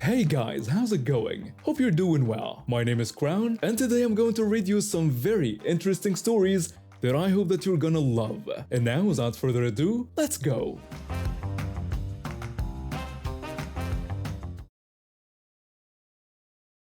Hey guys, how's it going? Hope you're doing well. My name is Crown, and today I'm going to read you some very interesting stories that I hope that you're gonna love. And now, without further ado, let's go!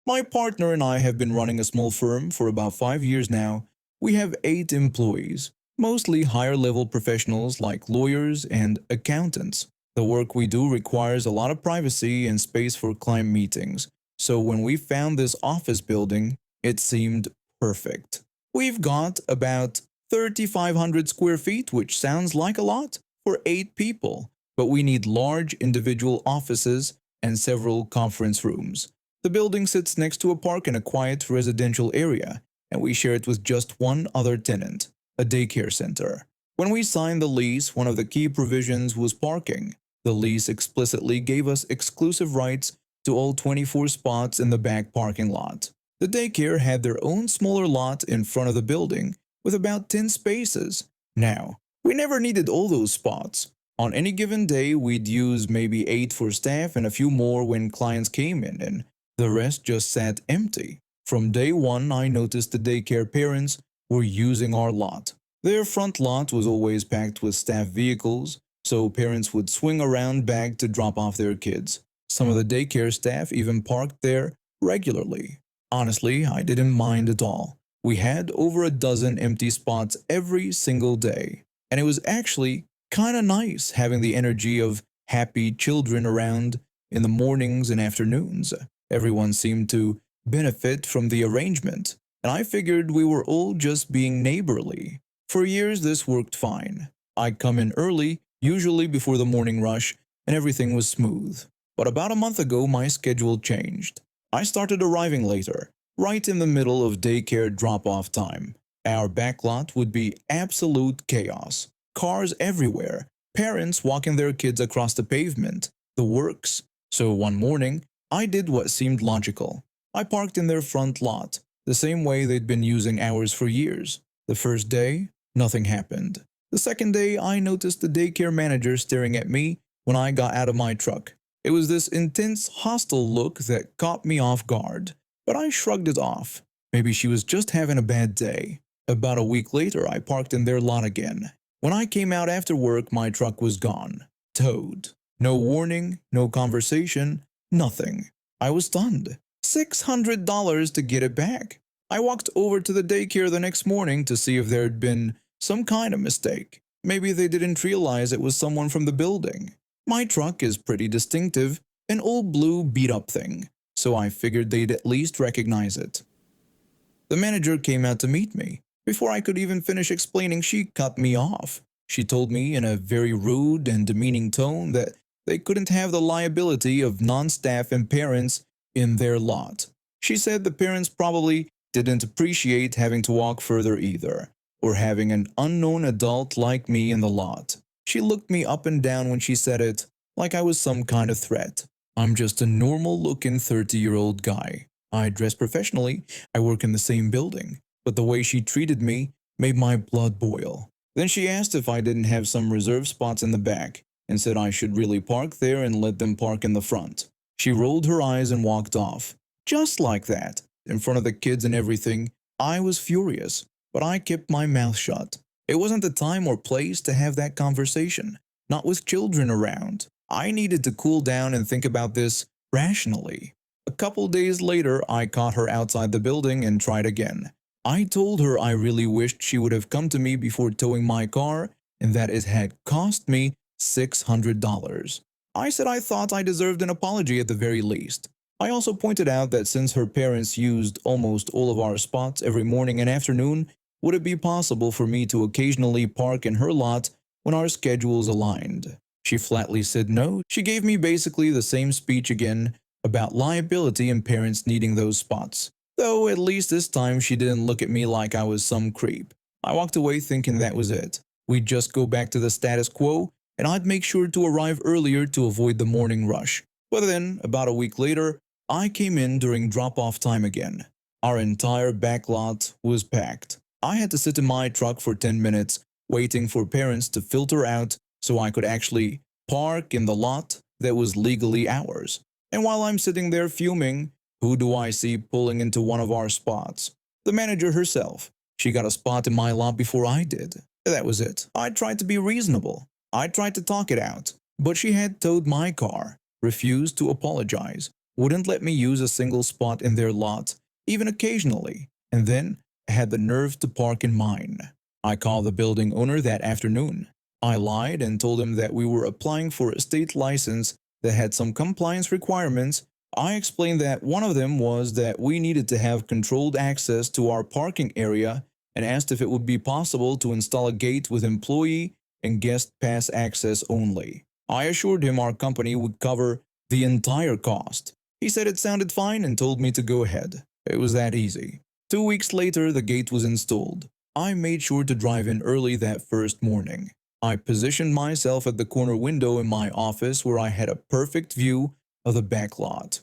My partner and I have been running a small firm for about 5 years now. We have 8 employees, mostly higher level professionals like lawyers and accountants. The work we do requires a lot of privacy and space for client meetings, so when we found this office building, it seemed perfect. We've got about 3,500 square feet, which sounds like a lot for 8 people, but we need large individual offices and several conference rooms. The building sits next to a park in a quiet residential area, and we share it with just one other tenant, a daycare center. When we signed the lease, one of the key provisions was parking. The lease explicitly gave us exclusive rights to all 24 spots in the back parking lot. The daycare had their own smaller lot in front of the building with about 10 spaces. Now, we never needed all those spots. On any given day, we'd use maybe 8 for staff and a few more when clients came in, and the rest just sat empty. From day one, I noticed the daycare parents were using our lot. Their front lot was always packed with staff vehicles, so parents would swing around back to drop off their kids. Some of the daycare staff even parked there regularly. Honestly, I didn't mind at all. We had over a dozen empty spots every single day, and it was actually kinda nice having the energy of happy children around in the mornings and afternoons. Everyone seemed to benefit from the arrangement, and I figured we were all just being neighborly. For years this worked fine. I'd come in early, usually before the morning rush, and everything was smooth. But about a month ago my schedule changed. I started arriving later, right in the middle of daycare drop-off time. Our backlot would be absolute chaos. Cars everywhere, parents walking their kids across the pavement, the works. So one morning, I did what seemed logical. I parked in their front lot, the same way they'd been using ours for years. The first day, nothing happened. The second day, I noticed the daycare manager staring at me when I got out of my truck. It was this intense, hostile look that caught me off guard, but I shrugged it off. Maybe she was just having a bad day. About a week later, I parked in their lot again. When I came out after work, my truck was gone. Towed. No warning, no conversation, nothing. I was stunned. $600 to get it back. I walked over to the daycare the next morning to see if there had been some kind of mistake. Maybe they didn't realize it was someone from the building. My truck is pretty distinctive, an old blue beat-up thing, so I figured they'd at least recognize it. The manager came out to meet me. Before I could even finish explaining, she cut me off. She told me in a very rude and demeaning tone that they couldn't have the liability of non-staff and parents in their lot. She said the parents probably didn't appreciate having to walk further either, or having an unknown adult like me in the lot. She looked me up and down when she said it, like I was some kind of threat. I'm just a normal-looking 30-year-old guy. I dress professionally, I work in the same building, but the way she treated me made my blood boil. Then she asked if I didn't have some reserved spots in the back, and said I should really park there and let them park in the front. She rolled her eyes and walked off. Just like that, in front of the kids and everything. I was furious, but I kept my mouth shut. It wasn't the time or place to have that conversation, not with children around. I needed to cool down and think about this rationally. A couple days later, I caught her outside the building and tried again. I told her I really wished she would have come to me before towing my car and that it had cost me $600. I said I thought I deserved an apology at the very least. I also pointed out that since her parents used almost all of our spots every morning and afternoon, would it be possible for me to occasionally park in her lot when our schedules aligned? She flatly said no. She gave me basically the same speech again about liability and parents needing those spots. Though at least this time she didn't look at me like I was some creep. I walked away thinking that was it. We'd just go back to the status quo, and I'd make sure to arrive earlier to avoid the morning rush. But then, about a week later, I came in during drop-off time again. Our entire back lot was packed. I had to sit in my truck for 10 minutes, waiting for parents to filter out so I could actually park in the lot that was legally ours. And while I'm sitting there fuming, who do I see pulling into one of our spots? The manager herself. She got a spot in my lot before I did. That was it. I tried to be reasonable. I tried to talk it out. But she had towed my car, refused to apologize, wouldn't let me use a single spot in their lot, even occasionally, and then had the nerve to park in mine. I called the building owner that afternoon. I lied and told him that we were applying for a state license that had some compliance requirements. I explained that one of them was that we needed to have controlled access to our parking area and asked if it would be possible to install a gate with employee and guest pass access only. I assured him our company would cover the entire cost. He said it sounded fine and told me to go ahead. It was that easy. 2 weeks later, the gate was installed. I made sure to drive in early that first morning. I positioned myself at the corner window in my office where I had a perfect view of the back lot.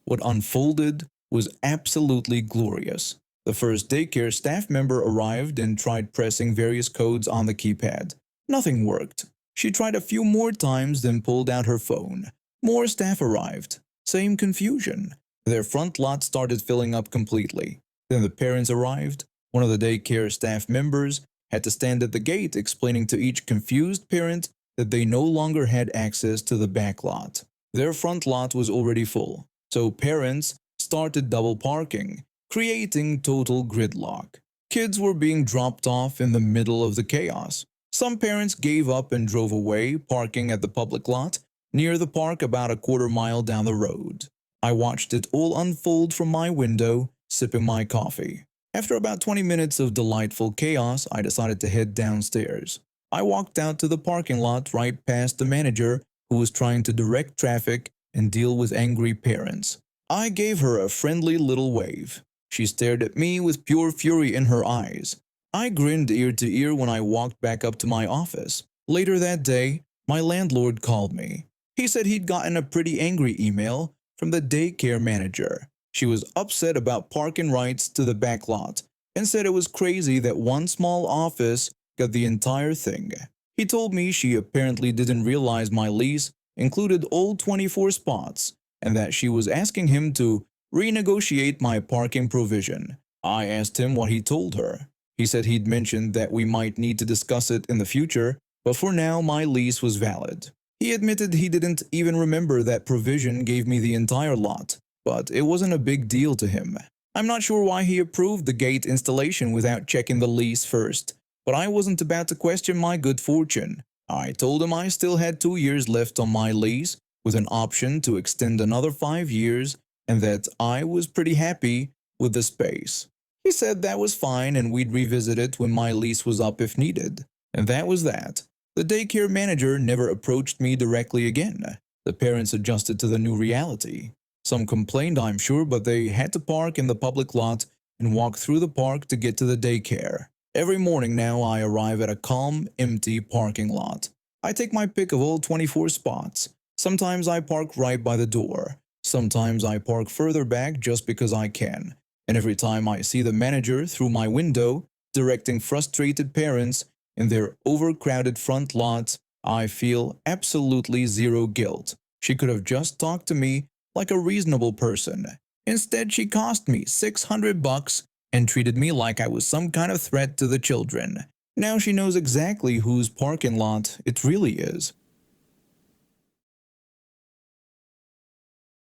What unfolded was absolutely glorious. The first daycare staff member arrived and tried pressing various codes on the keypad. Nothing worked. She tried a few more times, then pulled out her phone. More staff arrived. Same confusion. Their front lot started filling up completely. Then the parents arrived. One of the daycare staff members had to stand at the gate explaining to each confused parent that they no longer had access to the back lot. Their front lot was already full, so parents started double parking, creating total gridlock. Kids were being dropped off in the middle of the chaos. Some parents gave up and drove away, parking at the public lot near the park about a quarter-mile down the road. I watched it all unfold from my window, sipping my coffee. After about 20 minutes of delightful chaos, I decided to head downstairs. I walked out to the parking lot right past the manager who was trying to direct traffic and deal with angry parents. I gave her a friendly little wave. She stared at me with pure fury in her eyes. I grinned ear to ear when I walked back up to my office. Later that day, my landlord called me. He said he'd gotten a pretty angry email from the daycare manager. She was upset about parking rights to the back lot and said it was crazy that one small office got the entire thing. He told me she apparently didn't realize my lease included all 24 spots and that she was asking him to renegotiate my parking provision. I asked him what he told her. He said he'd mentioned that we might need to discuss it in the future, but for now my lease was valid. He admitted he didn't even remember that provision gave me the entire lot, but it wasn't a big deal to him. I'm not sure why he approved the gate installation without checking the lease first, but I wasn't about to question my good fortune. I told him I still had 2 years left on my lease, with an option to extend another 5 years, and that I was pretty happy with the space. He said that was fine and we'd revisit it when my lease was up if needed. And that was that. The daycare manager never approached me directly again. The parents adjusted to the new reality. Some complained, I'm sure, but they had to park in the public lot and walk through the park to get to the daycare. Every morning now I arrive at a calm, empty parking lot. I take my pick of all 24 spots. Sometimes I park right by the door. Sometimes I park further back just because I can. And every time I see the manager through my window, directing frustrated parents in their overcrowded front lots, I feel absolutely zero guilt. She could have just talked to me like a reasonable person. Instead, she cost me $600 and treated me like I was some kind of threat to the children. Now she knows exactly whose parking lot it really is.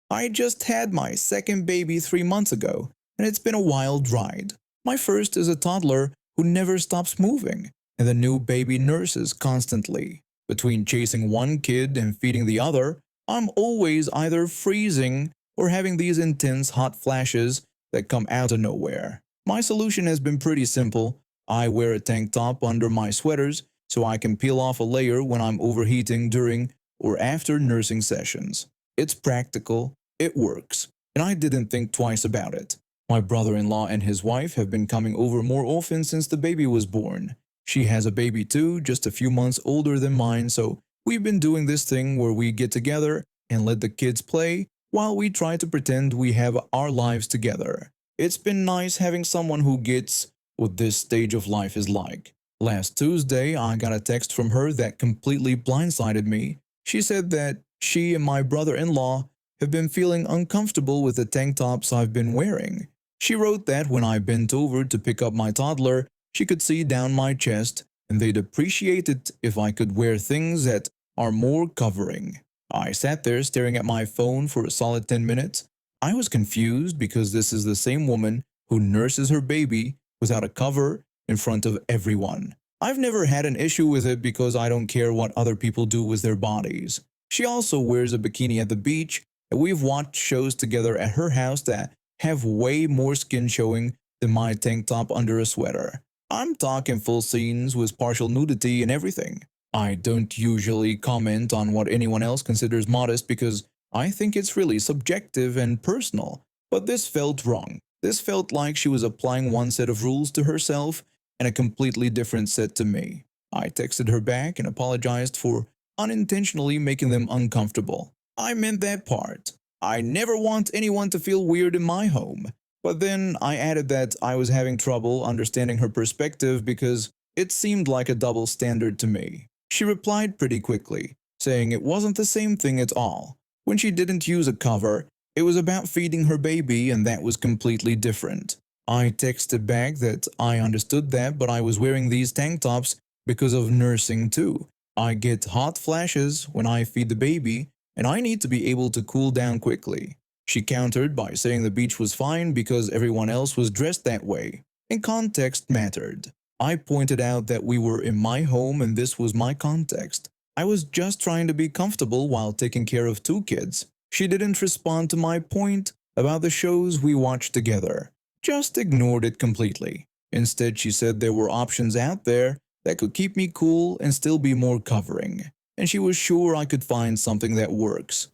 I just had my second baby 3 months ago, and it's been a wild ride. My first is a toddler who never stops moving, and the new baby nurses constantly. Between chasing one kid and feeding the other, I'm always either freezing or having these intense hot flashes that come out of nowhere. My solution has been pretty simple. I wear a tank top under my sweaters so I can peel off a layer when I'm overheating during or after nursing sessions. It's practical, it works, and I didn't think twice about it. My brother-in-law and his wife have been coming over more often since the baby was born. She has a baby too, just a few months older than mine, so we've been doing this thing where we get together and let the kids play while we try to pretend we have our lives together. It's been nice having someone who gets what this stage of life is like. Last Tuesday, I got a text from her that completely blindsided me. She said that she and my brother-in-law have been feeling uncomfortable with the tank tops I've been wearing. She wrote that when I bent over to pick up my toddler, she could see down my chest and they'd appreciate it if I could wear things that are more covering. I sat there staring at my phone for a solid 10 minutes. I was confused because this is the same woman who nurses her baby without a cover in front of everyone. I've never had an issue with it because I don't care what other people do with their bodies. She also wears a bikini at the beach, and we've watched shows together at her house that have way more skin showing than my tank top under a sweater. I'm talking full scenes with partial nudity and everything. I don't usually comment on what anyone else considers modest because I think it's really subjective and personal, but this felt wrong. This felt like she was applying one set of rules to herself and a completely different set to me. I texted her back and apologized for unintentionally making them uncomfortable. I meant that part. I never want anyone to feel weird in my home. But then I added that I was having trouble understanding her perspective because it seemed like a double standard to me. She replied pretty quickly, saying it wasn't the same thing at all. When she didn't use a cover, it was about feeding her baby and that was completely different. I texted back that I understood that, but I was wearing these tank tops because of nursing too. I get hot flashes when I feed the baby, and I need to be able to cool down quickly. She countered by saying the beach was fine because everyone else was dressed that way, and context mattered. I pointed out that we were in my home and this was my context. I was just trying to be comfortable while taking care of two kids. She didn't respond to my point about the shows we watched together. Just ignored it completely. Instead, she said there were options out there that could keep me cool and still be more covering, and she was sure I could find something that works.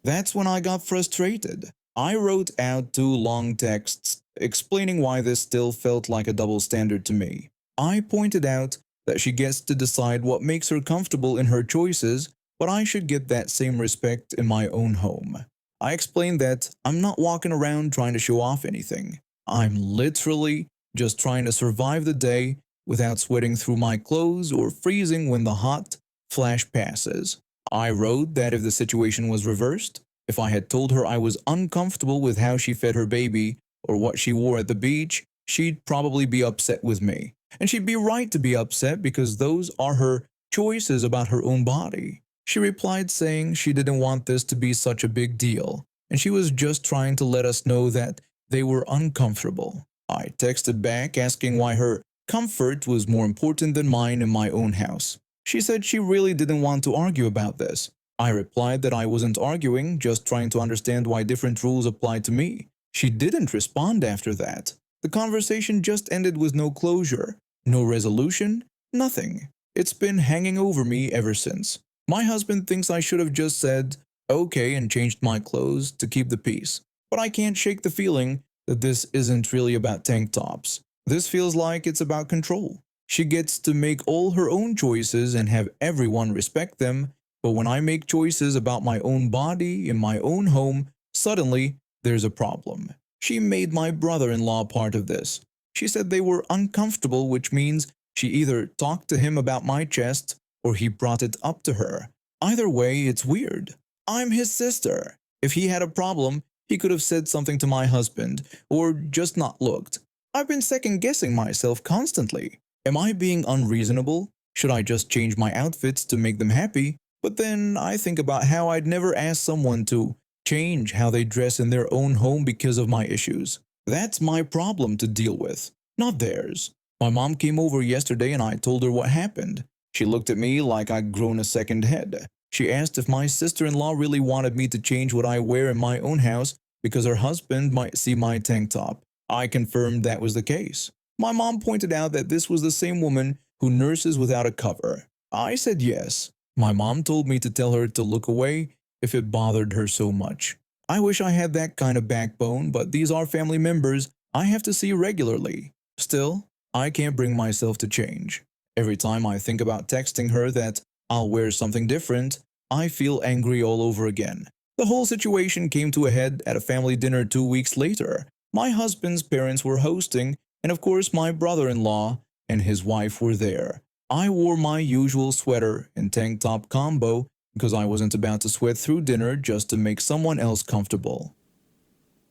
That's when I got frustrated. I wrote out 2 long texts explaining why this still felt like a double standard to me. I pointed out that she gets to decide what makes her comfortable in her choices, but I should get that same respect in my own home. I explained that I'm not walking around trying to show off anything. I'm literally just trying to survive the day without sweating through my clothes or freezing when the hot flash passes. I wrote that if the situation was reversed, if I had told her I was uncomfortable with how she fed her baby or what she wore at the beach, she'd probably be upset with me. And she'd be right to be upset because those are her choices about her own body. She replied saying she didn't want this to be such a big deal, and she was just trying to let us know that they were uncomfortable. I texted back asking why her comfort was more important than mine in my own house. She said she really didn't want to argue about this. I replied that I wasn't arguing, just trying to understand why different rules applied to me. She didn't respond after that. The conversation just ended with no closure, no resolution, nothing. It's been hanging over me ever since. My husband thinks I should have just said, okay, and changed my clothes to keep the peace. But I can't shake the feeling that this isn't really about tank tops. This feels like it's about control. She gets to make all her own choices and have everyone respect them, but when I make choices about my own body in my own home, suddenly there's a problem. She made my brother-in-law part of this. She said they were uncomfortable, which means she either talked to him about my chest or he brought it up to her. Either way, it's weird. I'm his sister. If he had a problem, he could have said something to my husband or just not looked. I've been second-guessing myself constantly. Am I being unreasonable? Should I just change my outfits to make them happy? But then I think about how I'd never ask someone to change how they dress in their own home because of my issues. That's my problem to deal with, not theirs. My mom came over yesterday and I told her what happened. She looked at me like I'd grown a second head. She asked if my sister-in-law really wanted me to change what I wear in my own house because her husband might see my tank top. I confirmed that was the case. My mom pointed out that this was the same woman who nurses without a cover. I said yes. My mom told me to tell her to look away if it bothered her so much. I wish I had that kind of backbone, but these are family members I have to see regularly. Still, I can't bring myself to change. Every time I think about texting her that I'll wear something different, I feel angry all over again. The whole situation came to a head at a family dinner 2 weeks later. My husband's parents were hosting, and of course my brother-in-law and his wife were there. I wore my usual sweater and tank top combo because I wasn't about to sweat through dinner just to make someone else comfortable.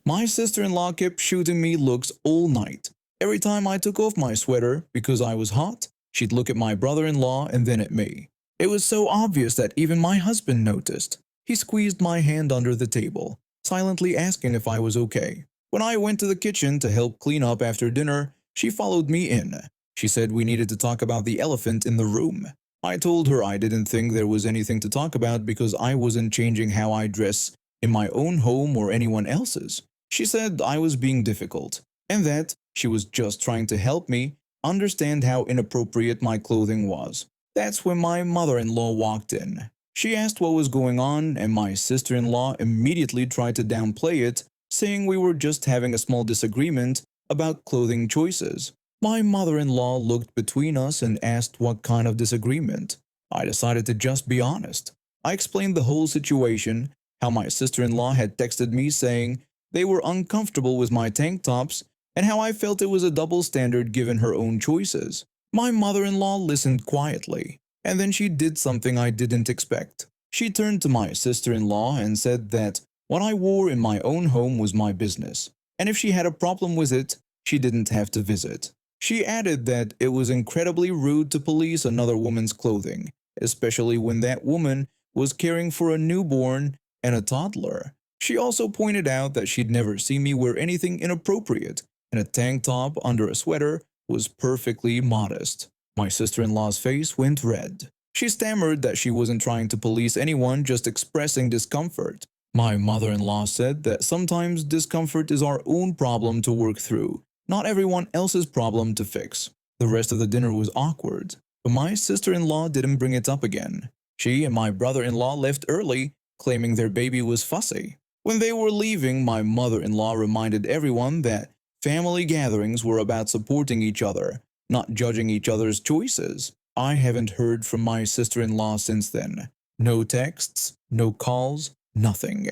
My sister-in-law kept shooting me looks all night. Every time I took off my sweater because I was hot, she'd look at my brother-in-law and then at me. It was so obvious that even my husband noticed. He squeezed my hand under the table, silently asking if I was okay. When I went to the kitchen to help clean up after dinner, she followed me in. She said we needed to talk about the elephant in the room. I told her I didn't think there was anything to talk about because I wasn't changing how I dress in my own home or anyone else's. She said I was being difficult, and that she was just trying to help me understand how inappropriate my clothing was. That's when my mother-in-law walked in. She asked what was going on, and my sister-in-law immediately tried to downplay it, saying we were just having a small disagreement about clothing choices. My mother-in-law looked between us and asked what kind of disagreement. I decided to just be honest. I explained the whole situation, how my sister-in-law had texted me saying they were uncomfortable with my tank tops, and how I felt it was a double standard given her own choices. My mother-in-law listened quietly, and then she did something I didn't expect. She turned to my sister-in-law and said that what I wore in my own home was my business, and if she had a problem with it, she didn't have to visit. She added that it was incredibly rude to police another woman's clothing, especially when that woman was caring for a newborn and a toddler. She also pointed out that she'd never seen me wear anything inappropriate, and a tank top under a sweater was perfectly modest. My sister-in-law's face went red. She stammered that she wasn't trying to police anyone, just expressing discomfort. My mother-in-law said that sometimes discomfort is our own problem to work through, not everyone else's problem to fix. The rest of the dinner was awkward, but my sister-in-law didn't bring it up again. She and my brother-in-law left early, claiming their baby was fussy. When they were leaving, my mother-in-law reminded everyone that family gatherings were about supporting each other, not judging each other's choices. I haven't heard from my sister-in-law since then. No texts, no calls, nothing.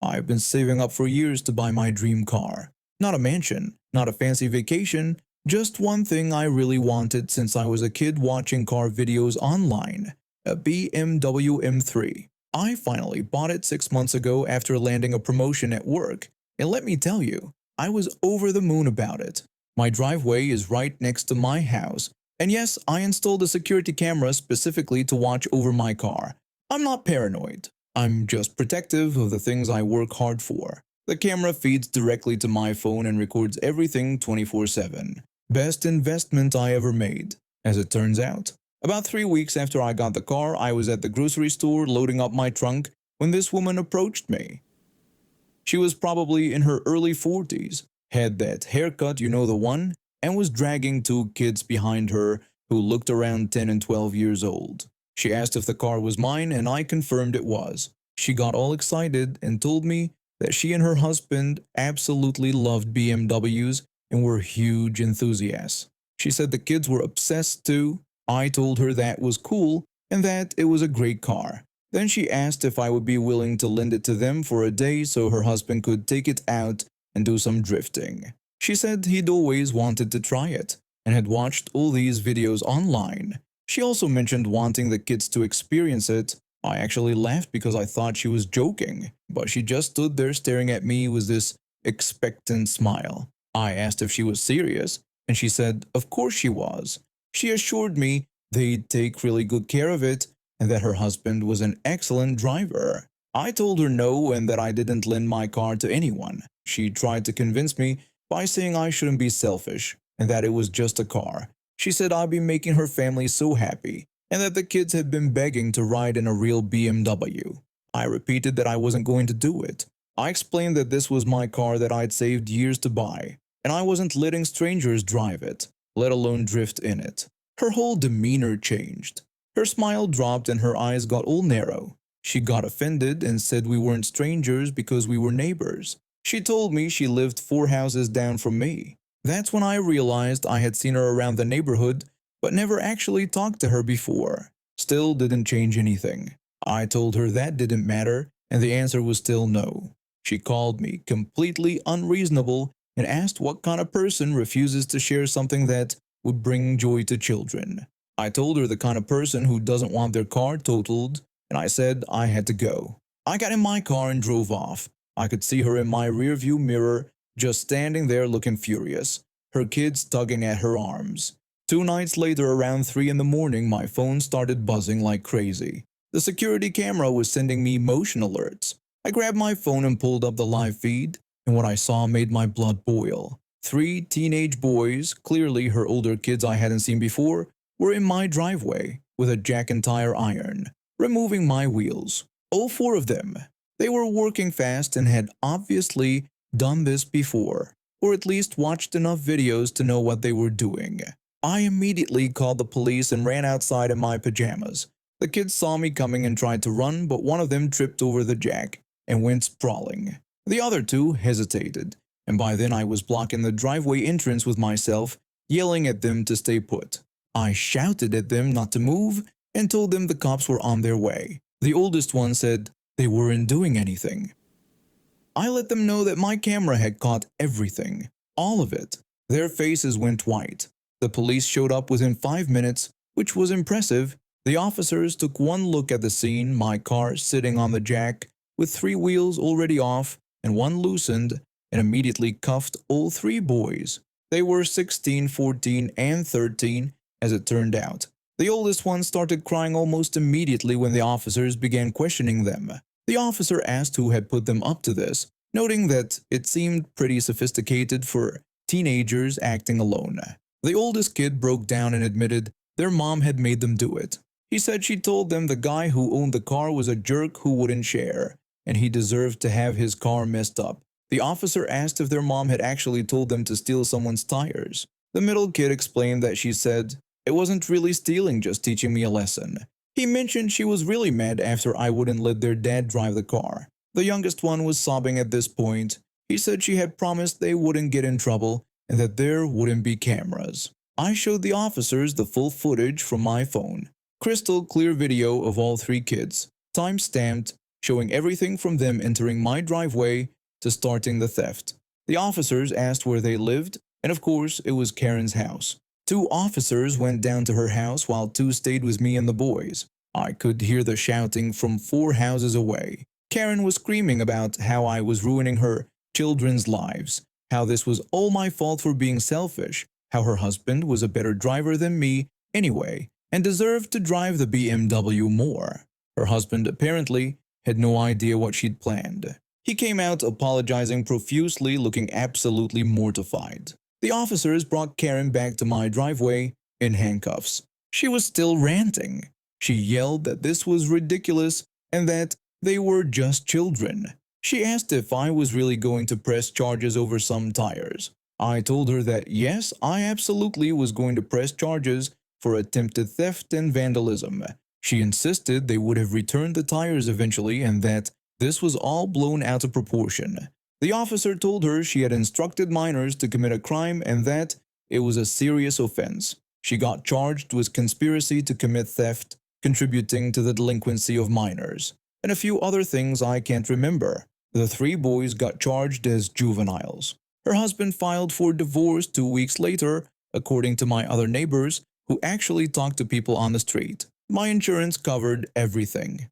I've been saving up for years to buy my dream car. Not a mansion, not a fancy vacation, just one thing I really wanted since I was a kid watching car videos online, a BMW M3. I finally bought it 6 months ago after landing a promotion at work, and let me tell you, I was over the moon about it. My driveway is right next to my house, and yes, I installed a security camera specifically to watch over my car. I'm not paranoid. I'm just protective of the things I work hard for. The camera feeds directly to my phone and records everything 24/7. Best investment I ever made, as it turns out. About 3 weeks after I got the car, I was at the grocery store loading up my trunk when this woman approached me. She was probably in her early 40s, had that haircut, you know the one, and was dragging 2 kids behind her who looked around 10 and 12 years old. She asked if the car was mine, and I confirmed it was. She got all excited and told me that she and her husband absolutely loved BMWs and were huge enthusiasts. She said the kids were obsessed too. I told her that was cool and that it was a great car. Then she asked if I would be willing to lend it to them for a day so her husband could take it out and do some drifting. She said he'd always wanted to try it and had watched all these videos online. She also mentioned wanting the kids to experience it. I actually laughed because I thought she was joking, but she just stood there staring at me with this expectant smile. I asked if she was serious, and she said of course she was. She assured me they'd take really good care of it and that her husband was an excellent driver. I told her no and that I didn't lend my car to anyone. She tried to convince me by saying I shouldn't be selfish and that it was just a car. She said I'd be making her family so happy and that the kids had been begging to ride in a real BMW. I repeated that I wasn't going to do it. I explained that this was my car that I'd saved years to buy, and I wasn't letting strangers drive it, let alone drift in it. Her whole demeanor changed. Her smile dropped and her eyes got all narrow. She got offended and said we weren't strangers because we were neighbors. She told me she lived 4 houses down from me. That's when I realized I had seen her around the neighborhood but never actually talked to her before. Still didn't change anything. I told her that didn't matter, and the answer was still no. She called me completely unreasonable and asked what kind of person refuses to share something that would bring joy to children. I told her the kind of person who doesn't want their car totaled, and I said I had to go. I got in my car and drove off. I could see her in my rearview mirror, just standing there looking furious, her kids tugging at her arms. 2 nights later, around 3 in the morning, my phone started buzzing like crazy. The security camera was sending me motion alerts. I grabbed my phone and pulled up the live feed, and what I saw made my blood boil. 3 teenage boys, clearly her older kids I hadn't seen before, were in my driveway with a jack and tire iron, removing my wheels. All 4 of them. They were working fast and had obviously done this before, or at least watched enough videos to know what they were doing. I immediately called the police and ran outside in my pajamas. The kids saw me coming and tried to run, but one of them tripped over the jack and went sprawling. The other 2 hesitated, and by then I was blocking the driveway entrance with myself, yelling at them to stay put. I shouted at them not to move and told them the cops were on their way. The oldest one said they weren't doing anything. I let them know that my camera had caught everything, all of it. Their faces went white. The police showed up within 5 minutes, which was impressive. The officers took one look at the scene, my car sitting on the jack, with 3 wheels already off and one loosened, and immediately cuffed all 3 boys. They were 16, 14, and 13, as it turned out. The oldest one started crying almost immediately when the officers began questioning them. The officer asked who had put them up to this, noting that it seemed pretty sophisticated for teenagers acting alone. The oldest kid broke down and admitted their mom had made them do it. He said she told them the guy who owned the car was a jerk who wouldn't share, and he deserved to have his car messed up. The officer asked if their mom had actually told them to steal someone's tires. The middle kid explained that she said, "It wasn't really stealing, just teaching me a lesson." He mentioned she was really mad after I wouldn't let their dad drive the car. The youngest one was sobbing at this point. He said she had promised they wouldn't get in trouble and that there wouldn't be cameras. I showed the officers the full footage from my phone. Crystal clear video of all 3 kids, time-stamped, showing everything from them entering my driveway to starting the theft. The officers asked where they lived, and of course it was Karen's house. 2 officers went down to her house while 2 stayed with me and the boys. I could hear the shouting from 4 houses away. Karen was screaming about how I was ruining her children's lives, how this was all my fault for being selfish, how her husband was a better driver than me anyway and deserved to drive the BMW more. Her husband apparently had no idea what she'd planned. He came out apologizing profusely, looking absolutely mortified. The officers brought Karen back to my driveway in handcuffs. She was still ranting. She yelled that this was ridiculous and that they were just children. She asked if I was really going to press charges over some tires. I told her that yes, I absolutely was going to press charges for attempted theft and vandalism. She insisted they would have returned the tires eventually and that this was all blown out of proportion. The officer told her she had instructed minors to commit a crime and that it was a serious offense. She got charged with conspiracy to commit theft, contributing to the delinquency of minors, and a few other things I can't remember. The 3 boys got charged as juveniles. Her husband filed for divorce 2 weeks later, according to my other neighbors, who actually talked to people on the street. My insurance covered everything.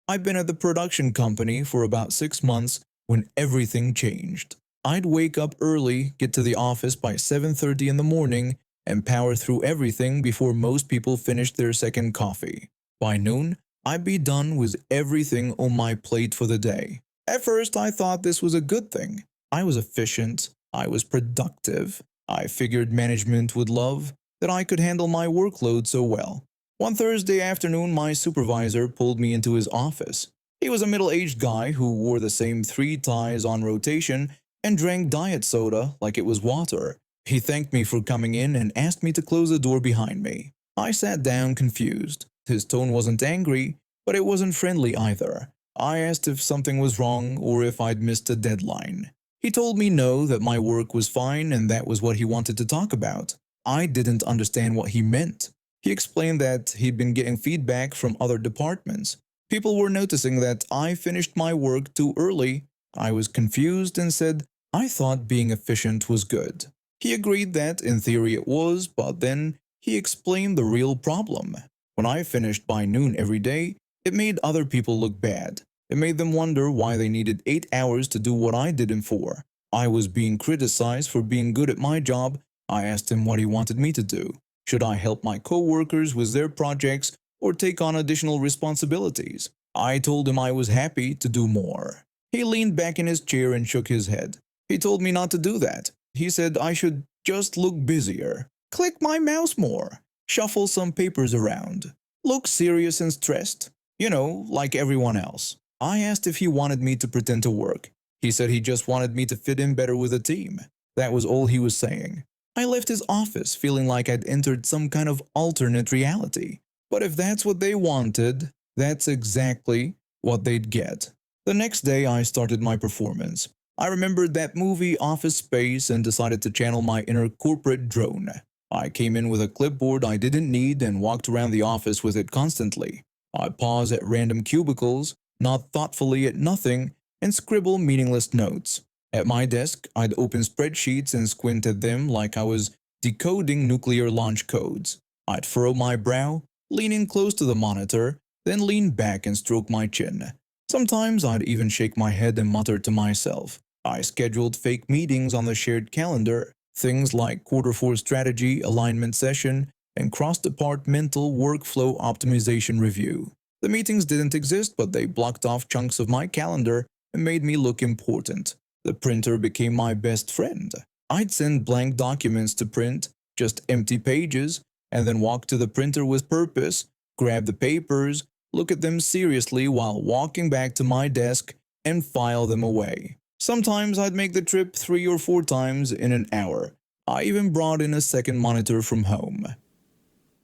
I'd been at the production company for about 6 months when everything changed. I'd wake up early, get to the office by 7:30 in the morning, and power through everything before most people finished their second coffee. By noon, I'd be done with everything on my plate for the day. At first, I thought this was a good thing. I was efficient, I was productive. I figured management would love that I could handle my workload so well. One Thursday afternoon, my supervisor pulled me into his office. He was a middle-aged guy who wore the same 3 ties on rotation and drank diet soda like it was water. He thanked me for coming in and asked me to close the door behind me. I sat down confused. His tone wasn't angry, but it wasn't friendly either. I asked if something was wrong or if I'd missed a deadline. He told me no, that my work was fine and that was what he wanted to talk about. I didn't understand what he meant. He explained that he'd been getting feedback from other departments. People were noticing that I finished my work too early. I was confused and said I thought being efficient was good. He agreed that in theory it was, but then He explained the real problem. When I finished by noon every day, it made other people look bad. It made them wonder why they needed 8 hours to do what I did in 4. I was being criticized for being good at my job. I asked him what he wanted me to do. Should I help my coworkers with their projects or take on additional responsibilities? I told him I was happy to do more. He leaned back in his chair and shook his head. He told me not to do that. He said I should just look busier, click my mouse more, shuffle some papers around, look serious and stressed, like everyone else. I asked if he wanted me to pretend to work. He said he just wanted me to fit in better with the team. That was all he was saying. I left his office feeling like I'd entered some kind of alternate reality. But if that's what they wanted, that's exactly what they'd get. The next day, I started my performance. I remembered that movie Office Space and decided to channel my inner corporate drone. I came in with a clipboard I didn't need and walked around the office with it constantly. I'd pause at random cubicles, nod thoughtfully at nothing, and scribble meaningless notes. At my desk, I'd open spreadsheets and squint at them like I was decoding nuclear launch codes. I'd furrow my brow, lean in close to the monitor, then lean back and stroke my chin. Sometimes I'd even shake my head and mutter to myself. I scheduled fake meetings on the shared calendar, things like Q4 strategy, alignment session, and cross-departmental workflow optimization review. The meetings didn't exist, but they blocked off chunks of my calendar and made me look important. The printer became my best friend. I'd send blank documents to print, just empty pages, and then walk to the printer with purpose, grab the papers, look at them seriously while walking back to my desk, and file them away. Sometimes I'd make the trip 3 or 4 times in an hour. I even brought in a second monitor from home.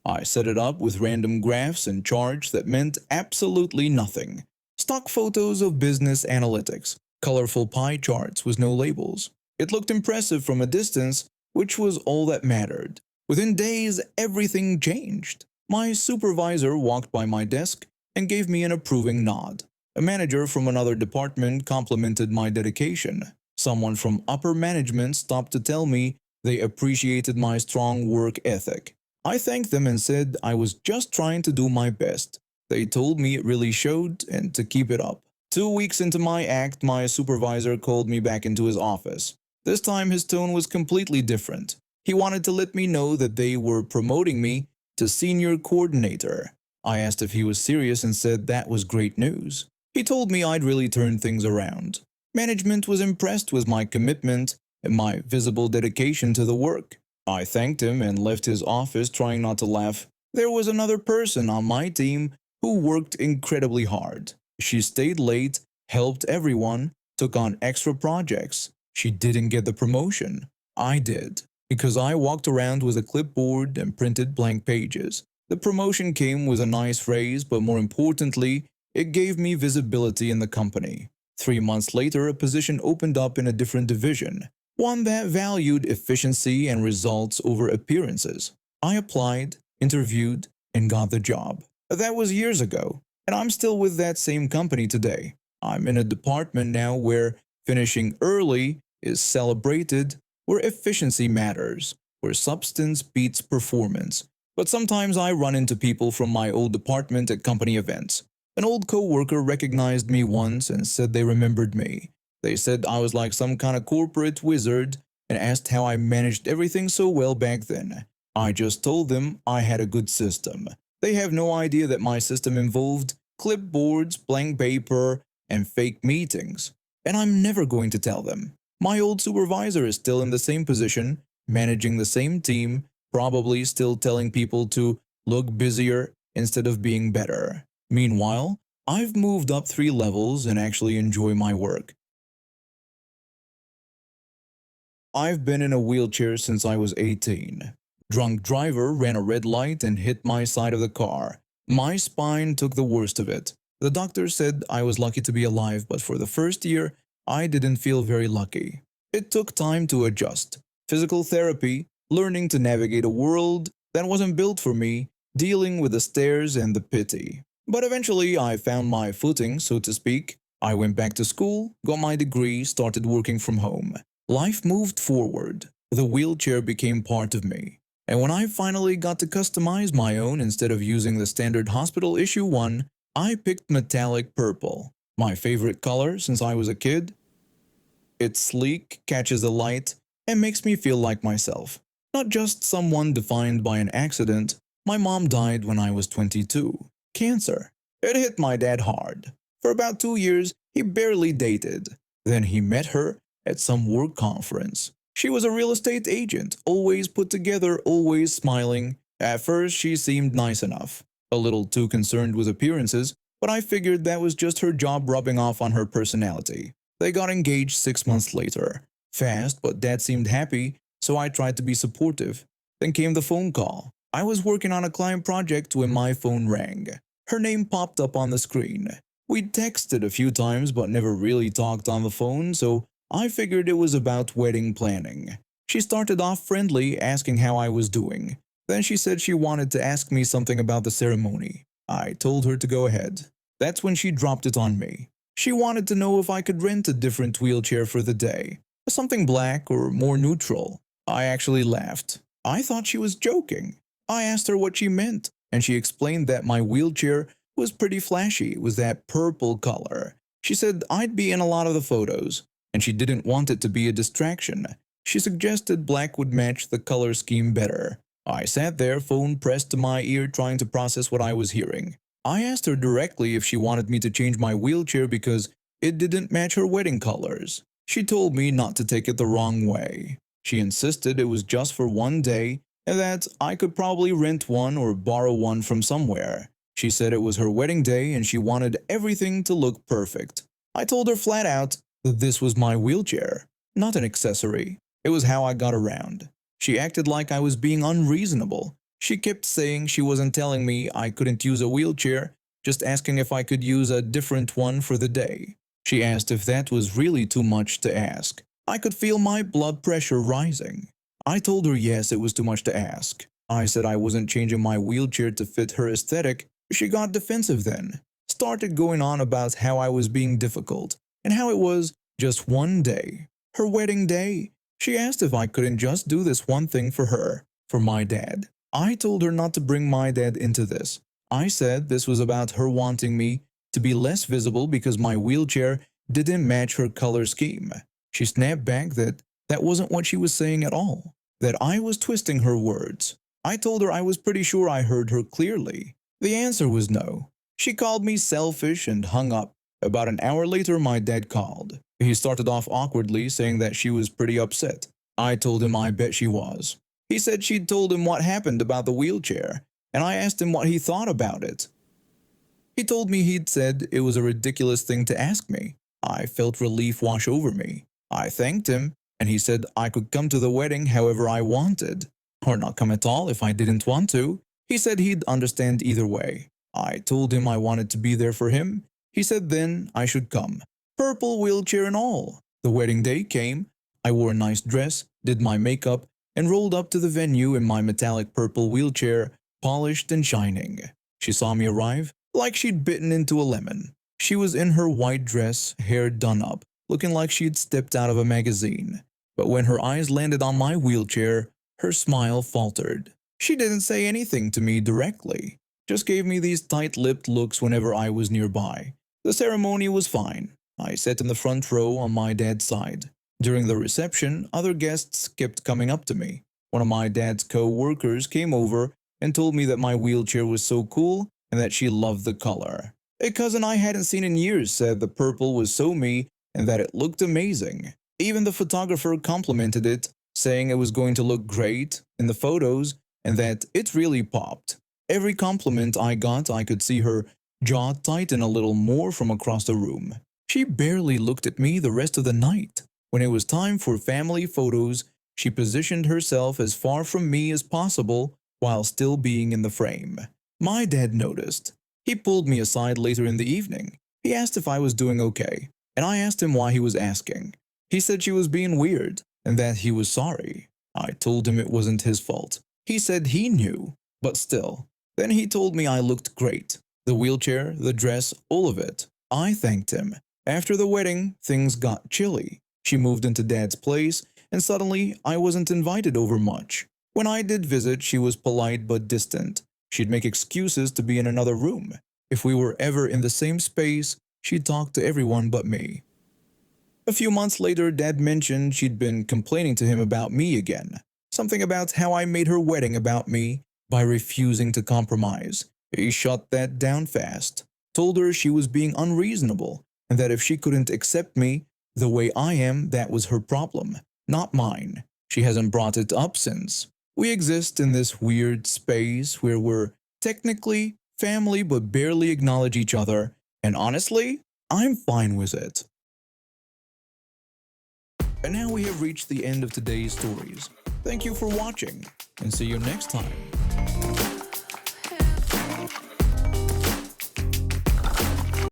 I set it up with random graphs and charts that meant absolutely nothing. Stock photos of business analytics, colorful pie charts with no labels. It looked impressive from a distance, which was all that mattered. Within days, everything changed. My supervisor walked by my desk and gave me an approving nod. A manager from another department complimented my dedication. Someone from upper management stopped to tell me they appreciated my strong work ethic. I thanked them and said I was just trying to do my best. They told me it really showed and to keep it up. 2 weeks into my act, my supervisor called me back into his office. This time his tone was completely different. He wanted to let me know that they were promoting me to senior coordinator. I asked if he was serious and said that was great news. He told me I'd really turned things around. Management was impressed with my commitment and my visible dedication to the work. I thanked him and left his office trying not to laugh. There was another person on my team who worked incredibly hard. She stayed late, helped everyone, took on extra projects. She didn't get the promotion. I did, because I walked around with a clipboard and printed blank pages. The promotion came with a nice raise, but more importantly, it gave me visibility in the company. 3 months later, a position opened up in a different division, one that valued efficiency and results over appearances. I applied, interviewed, and got the job. That was years ago, and I'm still with that same company today. I'm in a department now where finishing early is celebrated, where efficiency matters, where substance beats performance. But sometimes I run into people from my old department at company events. An old coworker recognized me once and said they remembered me. They said I was like some kind of corporate wizard and asked how I managed everything so well back then. I just told them I had a good system. They have no idea that my system involved clipboards, blank paper, and fake meetings. And I'm never going to tell them. My old supervisor is still in the same position, managing the same team, probably still telling people to look busier instead of being better. Meanwhile, I've moved up 3 levels and actually enjoy my work. I've been in a wheelchair since I was 18. Drunk driver ran a red light and hit my side of the car. My spine took the worst of it. The doctor said I was lucky to be alive, but for the first year, I didn't feel very lucky. It took time to adjust. Physical therapy, learning to navigate a world that wasn't built for me, dealing with the stares and the pity. But eventually I found my footing, so to speak. I went back to school, got my degree, started working from home. Life moved forward. The wheelchair became part of me. And when I finally got to customize my own instead of using the standard hospital issue one, I picked metallic purple, my favorite color since I was a kid. It's sleek, catches the light, and makes me feel like myself. Not just someone defined by an accident. My mom died when I was 22. Cancer. It hit my dad hard. For about 2 years, he barely dated. Then he met her at some work conference. She was a real estate agent, always put together, always smiling. At first, she seemed nice enough. A little too concerned with appearances, but I figured that was just her job rubbing off on her personality. They got engaged 6 months later. Fast, but Dad seemed happy, so I tried to be supportive. Then came the phone call. I was working on a client project when my phone rang. Her name popped up on the screen. We'd texted a few times but never really talked on the phone, so I figured it was about wedding planning. She started off friendly, asking how I was doing. Then she said she wanted to ask me something about the ceremony. I told her to go ahead. That's when she dropped it on me. She wanted to know if I could rent a different wheelchair for the day, something black or more neutral. I actually laughed. I thought she was joking. I asked her what she meant, and she explained that my wheelchair was pretty flashy with that purple color. She said I'd be in a lot of the photos, and she didn't want it to be a distraction. She suggested black would match the color scheme better. I sat there, phone pressed to my ear, trying to process what I was hearing. I asked her directly if she wanted me to change my wheelchair because it didn't match her wedding colors. She told me not to take it the wrong way. She insisted it was just for one day and that I could probably rent one or borrow one from somewhere. She said it was her wedding day and she wanted everything to look perfect. I told her flat out that this was my wheelchair, not an accessory. It was how I got around. She acted like I was being unreasonable. She kept saying she wasn't telling me I couldn't use a wheelchair, just asking if I could use a different one for the day. She asked if that was really too much to ask. I could feel my blood pressure rising. I told her yes, it was too much to ask. I said I wasn't changing my wheelchair to fit her aesthetic. She got defensive then, started going on about how I was being difficult and how it was just one day, her wedding day. She asked if I couldn't just do this one thing for her, for my dad. I told her not to bring my dad into this. I said this was about her wanting me to be less visible because my wheelchair didn't match her color scheme. She snapped back that that wasn't what she was saying at all, that I was twisting her words. I told her I was pretty sure I heard her clearly. The answer was no. She called me selfish and hung up. About an hour later, my dad called. He started off awkwardly, saying that she was pretty upset. I told him I bet she was. He said she'd told him what happened about the wheelchair, and I asked him what he thought about it. He told me he'd said it was a ridiculous thing to ask me. I felt relief wash over me. I thanked him, and he said I could come to the wedding however I wanted, or not come at all if I didn't want to. He said he'd understand either way. I told him I wanted to be there for him. He said then I should come, purple wheelchair and all. The wedding day came. I wore a nice dress, did my makeup, and rolled up to the venue in my metallic purple wheelchair, polished and shining. She saw me arrive like she'd bitten into a lemon. She was in her white dress, hair done up, looking like she'd stepped out of a magazine. But when her eyes landed on my wheelchair, her smile faltered. She didn't say anything to me directly, just gave me these tight-lipped looks whenever I was nearby. The ceremony was fine. I sat in the front row on my dad's side. During the reception, other guests kept coming up to me. One of my dad's co-workers came over and told me that my wheelchair was so cool and that she loved the color. A cousin I hadn't seen in years said the purple was so me and that it looked amazing. Even the photographer complimented it, saying it was going to look great in the photos and that it really popped. Every compliment I got, I could see her jaw tighten a little more from across the room. She barely looked at me the rest of the night. When it was time for family photos, she positioned herself as far from me as possible while still being in the frame. My dad noticed. He pulled me aside later in the evening. He asked if I was doing okay, and I asked him why he was asking. He said she was being weird and that he was sorry. I told him it wasn't his fault. He said he knew, but still. Then he told me I looked great. The wheelchair, the dress, all of it. I thanked him. After the wedding, things got chilly. She moved into Dad's place, and suddenly I wasn't invited over much. When I did visit, she was polite but distant. She'd make excuses to be in another room. If we were ever in the same space, she'd talk to everyone but me. A few months later, Dad mentioned she'd been complaining to him about me again. Something about how I made her wedding about me by refusing to compromise. He shut that down fast, told her she was being unreasonable, and that if she couldn't accept me the way I am, that was her problem, not mine. She hasn't brought it up since. We exist in this weird space where we're technically family but barely acknowledge each other, and honestly, I'm fine with it. And now we have reached the end of today's stories. Thank you for watching, and see you next time.